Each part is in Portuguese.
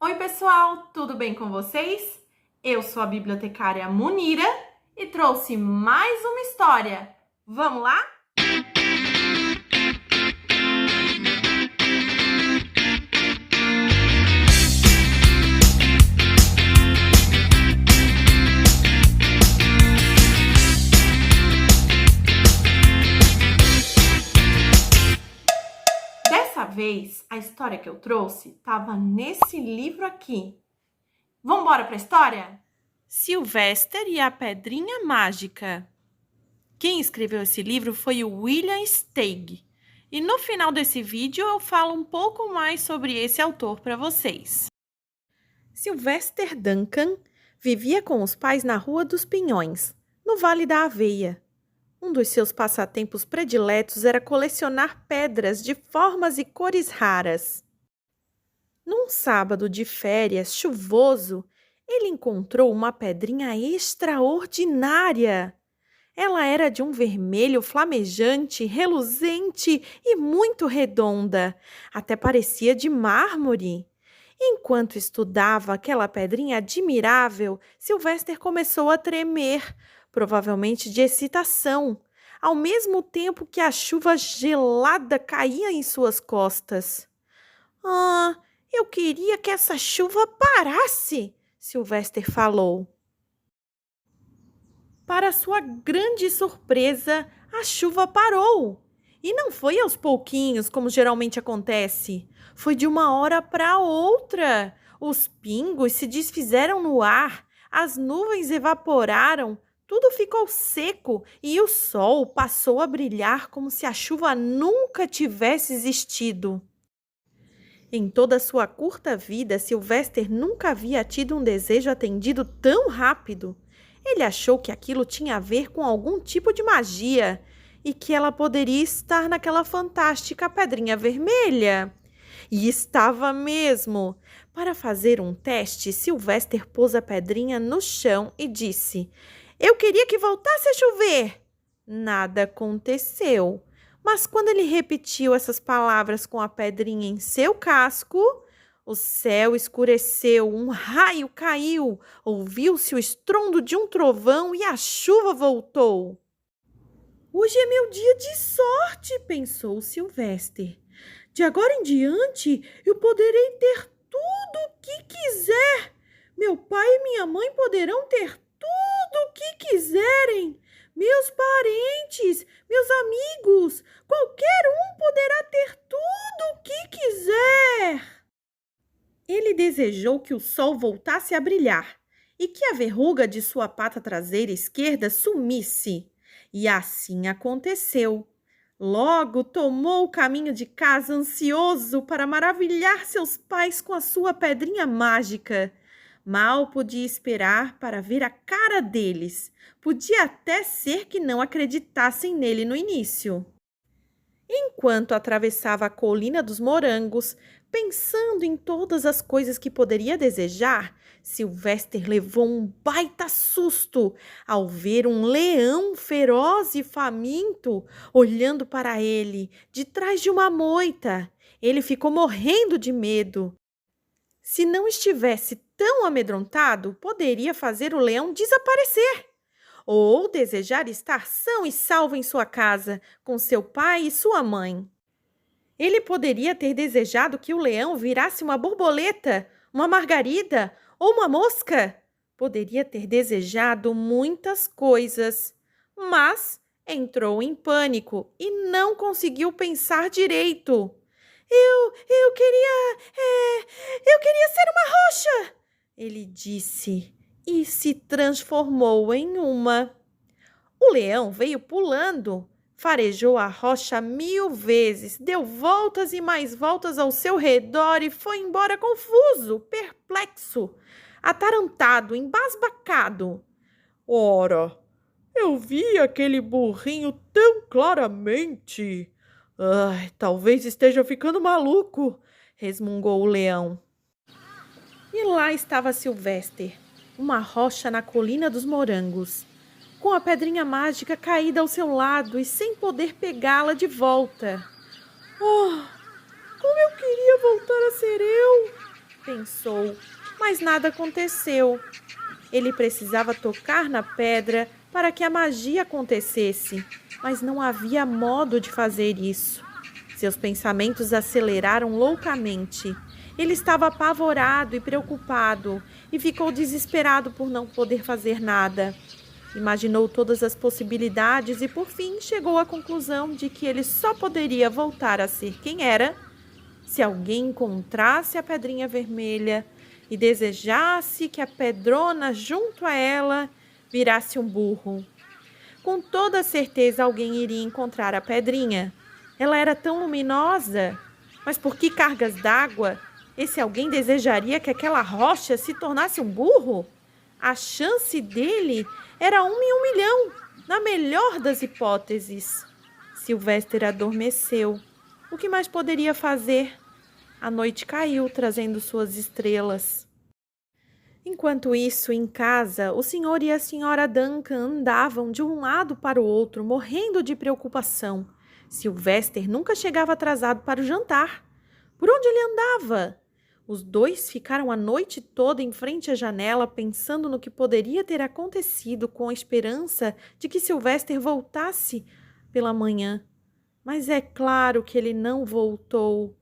Oi, pessoal, tudo bem com vocês? Eu sou a bibliotecária Munira e trouxe mais uma história. Vamos lá? Dessa vez, a história que eu trouxe estava nesse livro aqui. Vamos embora para a história? Sylvester e a Pedrinha Mágica. Quem escreveu esse livro foi o William Steig. E no final desse vídeo eu falo um pouco mais sobre esse autor para vocês. Sylvester Duncan vivia com os pais na Rua dos Pinhões, no Vale da Aveia. Um dos seus passatempos prediletos era colecionar pedras de formas e cores raras. Num sábado de férias chuvoso, ele encontrou uma pedrinha extraordinária. Ela era de um vermelho flamejante, reluzente e muito redonda, até parecia de mármore. Enquanto estudava aquela pedrinha admirável, Sylvester começou a tremer, provavelmente de excitação, ao mesmo tempo que a chuva gelada caía em suas costas. Eu queria que essa chuva parasse, Sylvester falou. Para sua grande surpresa, a chuva parou. E não foi aos pouquinhos, como geralmente acontece. Foi de uma hora para outra. Os pingos se desfizeram no ar, as nuvens evaporaram, tudo ficou seco e o sol passou a brilhar como se a chuva nunca tivesse existido. Em toda a sua curta vida, Sylvester nunca havia tido um desejo atendido tão rápido. Ele achou que aquilo tinha a ver com algum tipo de magia e que ela poderia estar naquela fantástica pedrinha vermelha. E estava mesmo. Para fazer um teste, Sylvester pôs a pedrinha no chão e disse: "Eu queria que voltasse a chover." Nada aconteceu. Mas quando ele repetiu essas palavras com a pedrinha em seu casco, o céu escureceu, um raio caiu, ouviu-se o estrondo de um trovão e a chuva voltou. "Hoje é meu dia de sorte", pensou Sylvester. "De agora em diante eu poderei ter tudo o que quiser. Meu pai e minha mãe poderão ter tudo o que quiserem. Meus parentes, meus amigos, qualquer um poderá ter tudo o que quiser." Ele desejou que o sol voltasse a brilhar e que a verruga de sua pata traseira esquerda sumisse. E assim aconteceu. Logo tomou o caminho de casa ansioso para maravilhar seus pais com a sua pedrinha mágica. Mal podia esperar para ver a cara deles. Podia até ser que não acreditassem nele no início. Enquanto atravessava a colina dos morangos, pensando em todas as coisas que poderia desejar, Sylvester levou um baita susto ao ver um leão feroz e faminto olhando para ele de trás de uma moita. Ele ficou morrendo de medo. Se não estivesse tão amedrontado, poderia fazer o leão desaparecer. Ou desejar estar são e salvo em sua casa, com seu pai e sua mãe. Ele poderia ter desejado que o leão virasse uma borboleta, uma margarida ou uma mosca. Poderia ter desejado muitas coisas, mas entrou em pânico e não conseguiu pensar direito. Eu queria ser uma rocha, ele disse, e se transformou em uma. O leão veio pulando, farejou a rocha 1000 vezes, deu voltas e mais voltas ao seu redor e foi embora confuso, perplexo, atarantado, embasbacado. "Ora, eu vi aquele burrinho tão claramente. Talvez esteja ficando maluco", resmungou o leão. E lá estava Sylvester, uma rocha na colina dos morangos, com a pedrinha mágica caída ao seu lado e sem poder pegá-la de volta. Como eu queria voltar a ser eu! pensou, mas nada aconteceu. Ele precisava tocar na pedra para que a magia acontecesse, mas não havia modo de fazer isso. Seus pensamentos aceleraram loucamente. Ele estava apavorado e preocupado e ficou desesperado por não poder fazer nada. Imaginou todas as possibilidades e, por fim, chegou à conclusão de que ele só poderia voltar a ser quem era se alguém encontrasse a pedrinha vermelha e desejasse que a pedrona junto a ela virasse um burro. Com toda certeza alguém iria encontrar a pedrinha. Ela era tão luminosa, mas por que cargas d'água? Esse alguém desejaria que aquela rocha se tornasse um burro? A chance dele era 1 em 1 milhão, na melhor das hipóteses. Sylvester adormeceu. O que mais poderia fazer? A noite caiu, trazendo suas estrelas. Enquanto isso, em casa, o senhor e a senhora Duncan andavam de um lado para o outro, morrendo de preocupação. Sylvester nunca chegava atrasado para o jantar. Por onde ele andava? Os dois ficaram a noite toda em frente à janela, pensando no que poderia ter acontecido, com a esperança de que Sylvester voltasse pela manhã. Mas é claro que ele não voltou.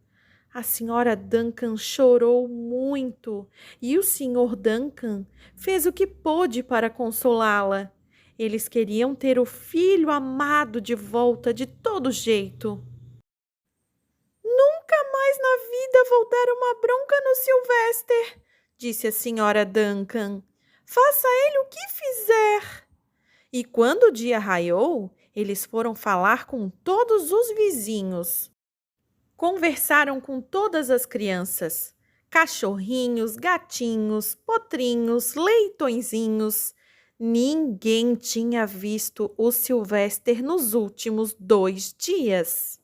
A senhora Duncan chorou muito e o senhor Duncan fez o que pôde para consolá-la. Eles queriam ter o filho amado de volta de todo jeito. Nunca mais na vida vou dar uma bronca no Sylvester, disse a senhora Duncan. Faça ele o que fizer. E quando o dia raiou, eles foram falar com todos os vizinhos. Conversaram com todas as crianças, cachorrinhos, gatinhos, potrinhos, leitõezinhos. Ninguém tinha visto o Sylvester nos últimos 2 dias.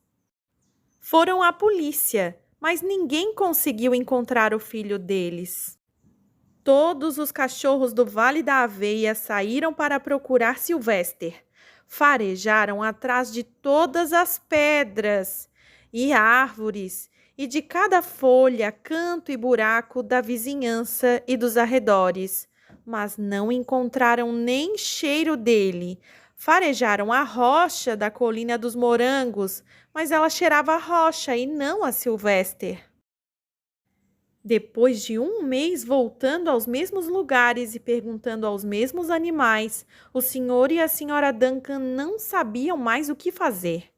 Foram à polícia, mas ninguém conseguiu encontrar o filho deles. Todos os cachorros do Vale da Aveia saíram para procurar Sylvester. Farejaram atrás de todas as pedras e árvores, e de cada folha, canto e buraco da vizinhança e dos arredores, mas não encontraram nem cheiro dele. Farejaram a rocha da colina dos morangos, mas ela cheirava a rocha e não a Sylvester. Depois de 1 mês voltando aos mesmos lugares e perguntando aos mesmos animais, o senhor e a senhora Duncan não sabiam mais o que fazer.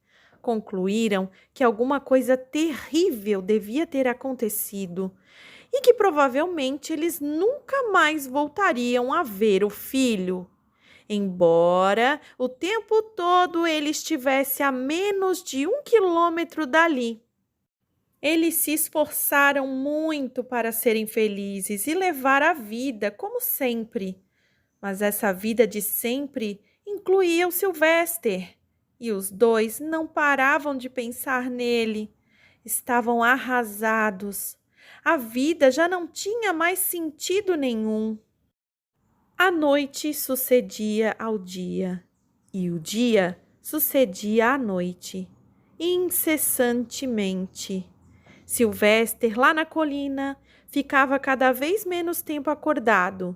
Concluíram que alguma coisa terrível devia ter acontecido e que provavelmente eles nunca mais voltariam a ver o filho. Embora o tempo todo ele estivesse a menos de 1 quilômetro dali. Eles se esforçaram muito para serem felizes e levar a vida como sempre. Mas essa vida de sempre incluía o Sylvester. E os dois não paravam de pensar nele. Estavam arrasados. A vida já não tinha mais sentido nenhum. A noite sucedia ao dia, e o dia sucedia à noite, incessantemente. Sylvester, lá na colina, ficava cada vez menos tempo acordado,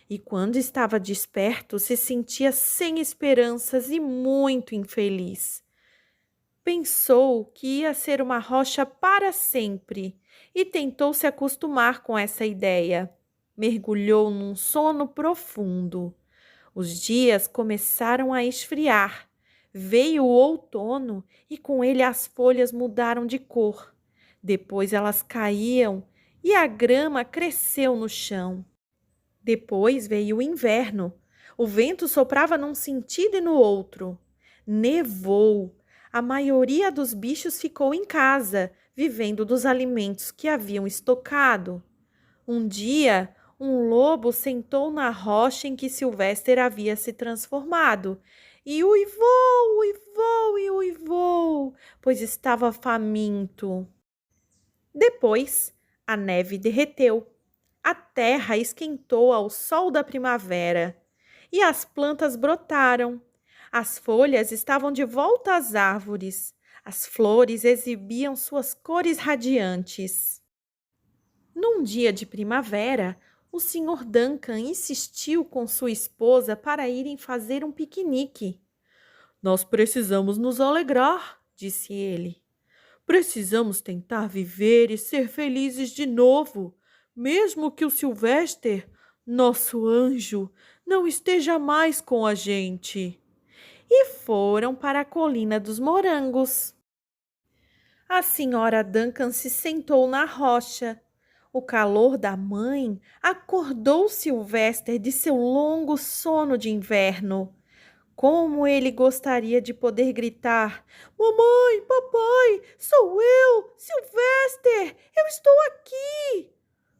e quando estava desperto se sentia sem esperanças e muito infeliz. Pensou que ia ser uma rocha para sempre e tentou se acostumar com essa ideia. Mergulhou num sono profundo. Os dias começaram a esfriar. Veio o outono e com ele as folhas mudaram de cor. Depois elas caíam e a grama cresceu no chão. Depois veio o inverno. O vento soprava num sentido e no outro. Nevou. A maioria dos bichos ficou em casa, vivendo dos alimentos que haviam estocado. Um dia, um lobo sentou na rocha em que Sylvester havia se transformado e uivou, uivou e uivou, pois estava faminto. Depois, a neve derreteu. A terra esquentou ao sol da primavera e as plantas brotaram. As folhas estavam de volta às árvores. As flores exibiam suas cores radiantes. Num dia de primavera, o Sr. Duncan insistiu com sua esposa para irem fazer um piquenique. Nós precisamos nos alegrar, disse ele. Precisamos tentar viver e ser felizes de novo, mesmo que o Sylvester, nosso anjo, não esteja mais com a gente. E foram para a colina dos morangos. A senhora Duncan se sentou na rocha. O calor da mãe acordou Sylvester de seu longo sono de inverno. Como ele gostaria de poder gritar: Mamãe, papai, sou eu, Sylvester, eu estou aqui!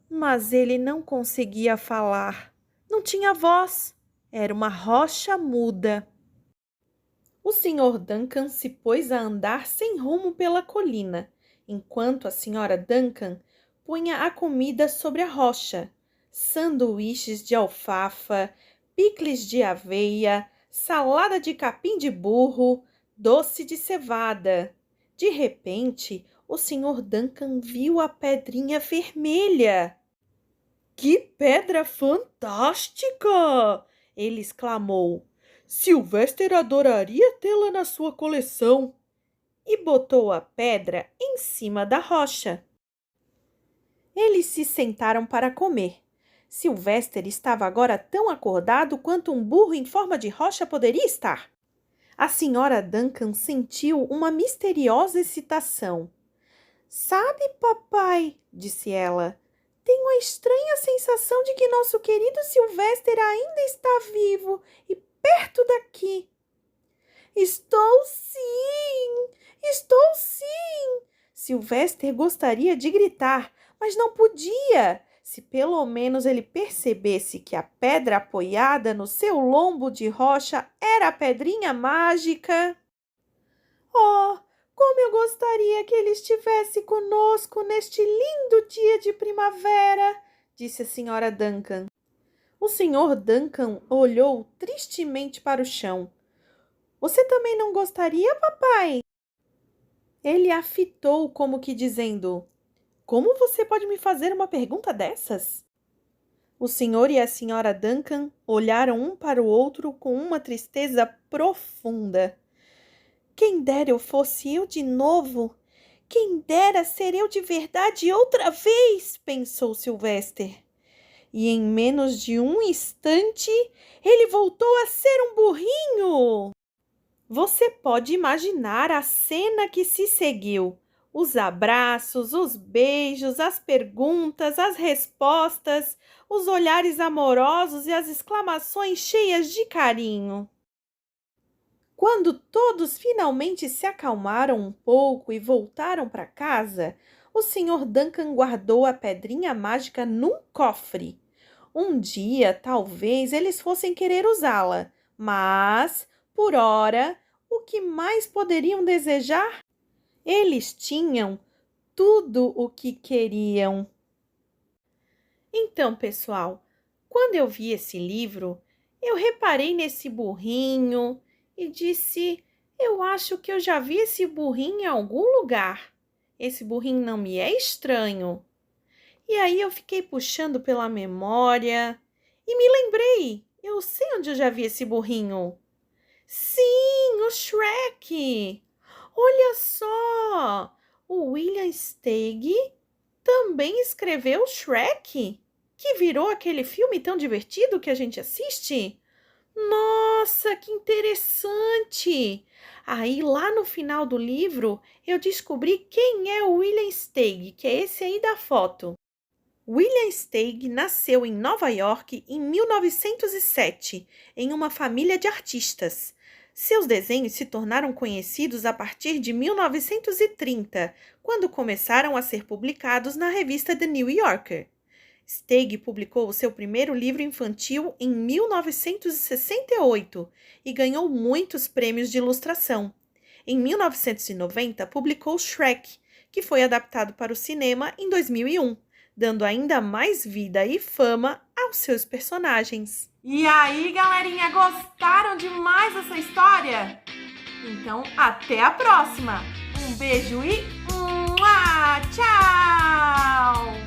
Mas ele não conseguia falar. Não tinha voz. Era uma rocha muda. O Sr. Duncan se pôs a andar sem rumo pela colina, enquanto a Sra. Duncan punha a comida sobre a rocha. Sanduíches de alfafa, picles de aveia, salada de capim de burro, doce de cevada. De repente, o Sr. Duncan viu a pedrinha vermelha. Que pedra fantástica! Ele exclamou. Sylvester adoraria tê-la na sua coleção. E botou a pedra em cima da rocha. Eles se sentaram para comer. Sylvester estava agora tão acordado quanto um burro em forma de rocha poderia estar. A senhora Duncan sentiu uma misteriosa excitação. Sabe, papai, disse ela, tenho a estranha sensação de que nosso querido Sylvester ainda está vivo e perto daqui. Estou sim! Sylvester gostaria de gritar, mas não podia. Se pelo menos ele percebesse que a pedra apoiada no seu lombo de rocha era a pedrinha mágica. Oh, como eu gostaria que ele estivesse conosco neste lindo dia de primavera, disse a senhora Duncan. O Sr. Duncan olhou tristemente para o chão. Você também não gostaria, papai? Ele a fitou como que dizendo, como você pode me fazer uma pergunta dessas? O senhor e a senhora Duncan olharam um para o outro com uma tristeza profunda. Quem dera eu fosse eu de novo! Quem dera ser eu de verdade outra vez! Pensou Sylvester. E em menos de um instante, ele voltou a ser um burrinho! Você pode imaginar a cena que se seguiu. Os abraços, os beijos, as perguntas, as respostas, os olhares amorosos e as exclamações cheias de carinho. Quando todos finalmente se acalmaram um pouco e voltaram para casa, o Sr. Duncan guardou a pedrinha mágica num cofre. Um dia, talvez, eles fossem querer usá-la, mas, por ora, o que mais poderiam desejar? Eles tinham tudo o que queriam. Então, pessoal, quando eu vi esse livro, eu reparei nesse burrinho e disse, eu acho que eu já vi esse burrinho em algum lugar. Esse burrinho não me é estranho. E aí eu fiquei puxando pela memória e me lembrei, eu sei onde eu já vi esse burrinho. Sim, o Shrek! Olha só, o William Steig também escreveu Shrek, que virou aquele filme tão divertido que a gente assiste. Nossa, que interessante! Aí, lá no final do livro, eu descobri quem é o William Steig, que é esse aí da foto. William Steig nasceu em Nova York em 1907, em uma família de artistas. Seus desenhos se tornaram conhecidos a partir de 1930, quando começaram a ser publicados na revista The New Yorker. Steig publicou o seu primeiro livro infantil em 1968 e ganhou muitos prêmios de ilustração. Em 1990, publicou Shrek, que foi adaptado para o cinema em 2001, dando ainda mais vida e fama aos seus personagens. E aí, galerinha, gostaram demais dessa história? Então, até a próxima! Um beijo e tchau!